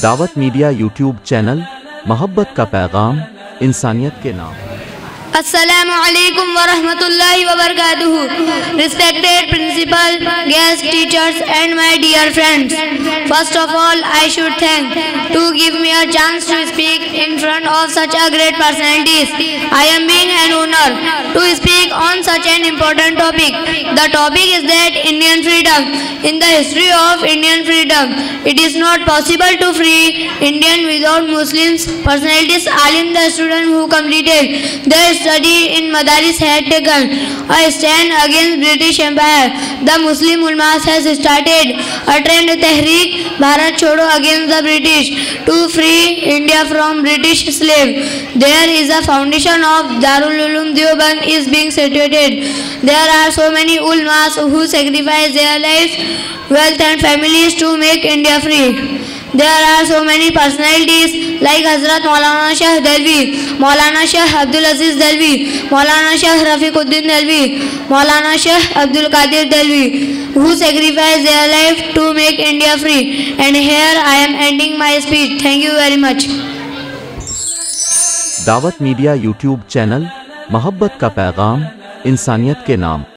दावत media YouTube channel, मोहब्बत का पैगाम, इंसानियत के नाम। अस्सलामु अलैकुम व रहमतुल्लाहि व बरकातुहू। Respected principal, guest teachers and my dear friends, first of all I should thank to give me a chance to speak in front of such a great personalities. I am being an honor to speak on such an important topic. The topic is that Indian freedom. In the history of Indian freedom, it is not possible to free Indian without Muslims. Personalities, alim, the student who completed their study in Madaris had taken a stand against British Empire. The Muslim Ulmas has started a trend Tehreek Bharat Chodo against the British to free India from British slave. There is a foundation of Darul Uloom Deoband is being situated. There are so many ulmas who sacrifice their lives, wealth and families to make India free. There are so many personalities like Hazrat Maulana Shah Dalvi, Maulana Shah Abdul Aziz Dalvi, Maulana Shah Rafiquddin Dalvi, Maulana Shah Abdul Qadir Dalvi, who sacrificed their life to make India free. And here I am ending my speech. Thank you very much. दावत media YouTube channel, मोहब्बत का पैगाम, इंसानियत के नाम।